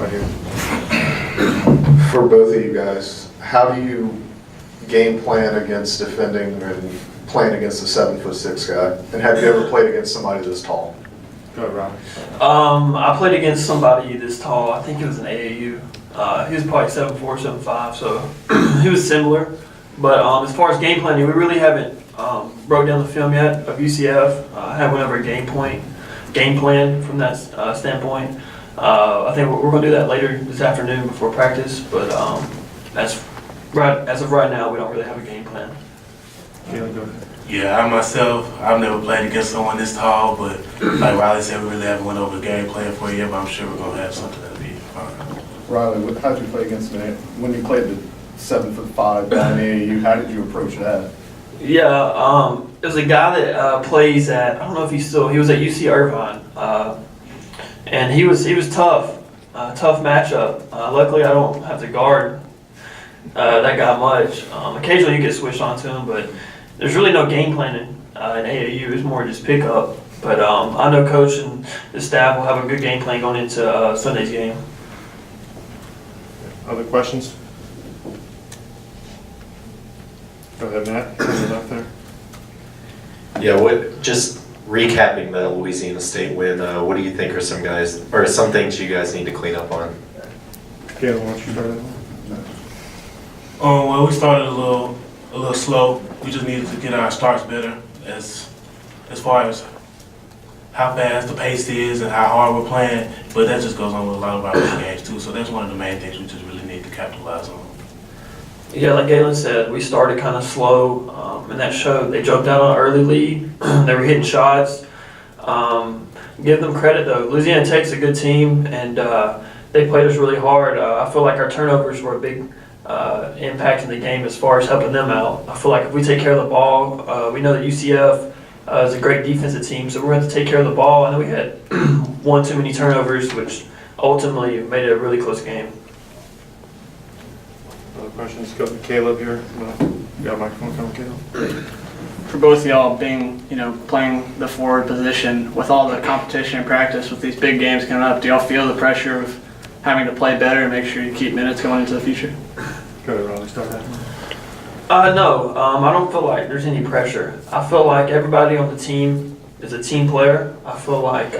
right here. For both of you guys, how do you game plan against defending and playing against a 7'6" guy? And have you ever played against somebody this tall? Go ahead, Ron. I played against somebody this tall. I think it was an AAU. He was probably 7'4", 7'5", so he was similar. But as far as game planning, we really haven't broke down the film yet of UCF. I haven't ever game plan from that standpoint. I think we're going to do that later this afternoon before practice. But as of right now, we don't really have a game plan. Galin, go ahead. Yeah, I myself, I've never played against someone this tall, but like Riley said, we really haven't went over the game plan for you, but I'm sure we're going to have something that'll be fine. Riley, how did you play against him? When you played the 7'5" guy in AAU, how did you approach that? Yeah, there's a guy that plays at, I don't know if he was at UC Irvine, and he was tough matchup. Luckily, I don't have to guard that guy much. Occasionally, you get switched onto him, but there's really no game planning in AAU. It's more just pick up. But I know Coach and the staff will have a good game plan going into Sunday's game. Other questions? Go ahead, Matt. Put it up there. Yeah, just recapping the Louisiana State win, what do you think are some things you guys need to clean up on? Galin, why don't you start that one? Well, we started a little slow. We just needed to get our starts better as far as how fast the pace is and how hard we're playing. But that just goes on with a lot of our other games too. So that's one of the main things we just really need to capitalize on. Yeah, like Galin said, we started kind of slow, and that showed. They jumped out on an early lead. They were hitting shots. Give them credit, though. Louisiana Tech's a good team, and they played us really hard. I feel like our turnovers were a big impact in the game as far as helping them out. I feel like if we take care of the ball, we know that UCF is a great defensive team, so we're going to take care of the ball. I know we had one too many turnovers, which ultimately made it a really close game. Other questions? Go to Caleb here. You got a microphone coming, Caleb? For both of y'all being, playing the forward position with all the competition and practice with these big games coming up, do y'all feel the pressure of having to play better and make sure you keep minutes going into the future? Go ahead, Riley. Start that. No, I don't feel like there's any pressure. I feel like everybody on the team is a team player. I feel like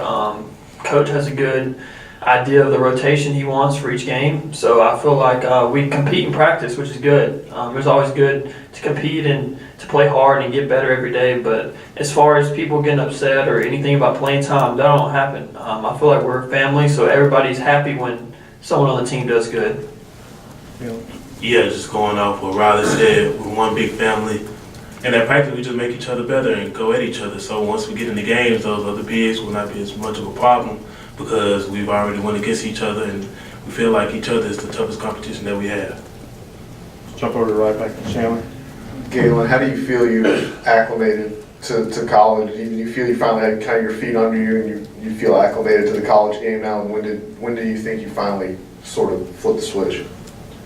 Coach has a good idea of the rotation he wants for each game. So I feel like we compete in practice, which is good. It's always good to compete and to play hard and get better every day. But as far as people getting upset or anything about playing time, that don't happen. I feel like we're a family, so everybody's happy when someone on the team does good. Yeah, just going off what Riley said, we're one big family. And at practice, we just make each other better and go at each other. So once we get in the games, those other bigs will not be as much of a problem because we've already won against each other and we feel like each other is the toughest competition that we have. Let's jump over to right back to Chandler. Galin, how do you feel you've acclimated to college? Do you feel you finally had kind of your feet under you and you feel acclimated to the college game now? And when do you think you finally sort of flip the switch?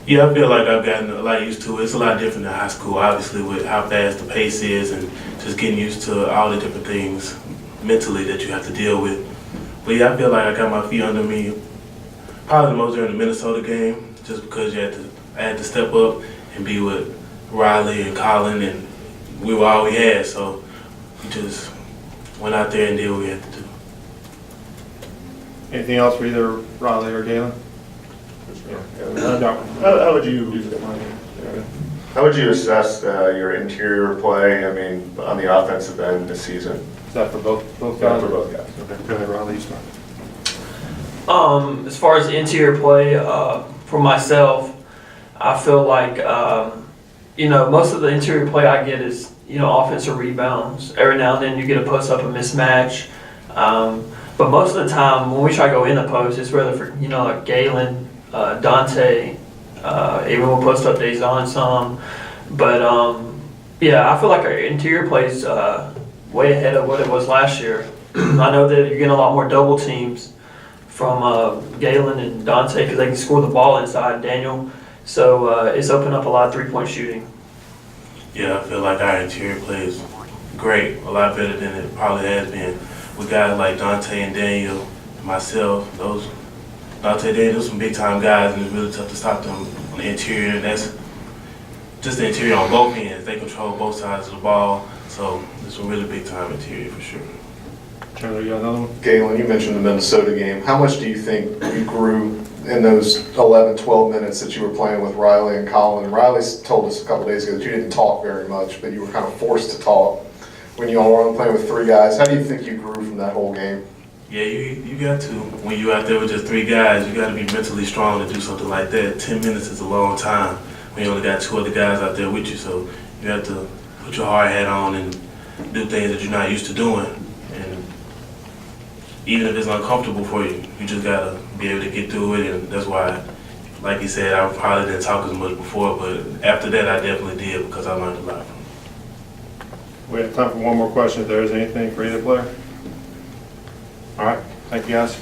Yeah, I feel like I've gotten a lot used to it. It's a lot different than high school, obviously, with how fast the pace is and just getting used to all the different things mentally that you have to deal with. But yeah, I feel like I got my feet under me probably the most during the Minnesota game, just because I had to step up and be with Riley and Colin, and we were all we had, so we just went out there and did what we had to do. Anything else for either Riley or Galin? How would you assess your interior play? I mean, on the offensive end this season? Is that for both Yeah, guys? for both guys. Okay, go ahead, Riley, you start. As far as the interior play, for myself, I feel like, most of the interior play I get is, offensive rebounds. Every now and then you get a post up, a mismatch. But most of the time when we try to go in the post, it's rather for, like Galin, Dante, even we'll post up Dazon some. But, I feel like our interior play is way ahead of what it was last year. I know that you're getting a lot more double teams from Galin and Dante because they can score the ball inside Daniel. So it's opened up a lot of three-point shooting. Yeah, I feel like our interior play is great, a lot better than it probably has been. With guys like Dante and Daniel, myself, those I'll tell you, there's some big time guys, and it's really tough to stop them on the interior, and that's just the interior on both ends. They control both sides of the ball, so it's a really big time interior for sure. Chandler, you got another one? Galen, you mentioned the Minnesota game. How much do you think you grew in those 11, 12 minutes that you were playing with Riley and Colin? Riley told us a couple days ago that you didn't talk very much, but you were kind of forced to talk when you all were playing with three guys. How do you think you grew from that whole game? Yeah, you got to. When you're out there with just 3 guys, you got to be mentally strong to do something like that. 10 minutes is a long time when you only got 2 other guys out there with you, so you have to put your hard hat on and do things that you're not used to doing. And even if it's uncomfortable for you, you just got to be able to get through it, and that's why, like he said, I probably didn't talk as much before, but after that I definitely did because I learned a lot from him. We have time for one more question if there is anything for either player. All right, thank you guys.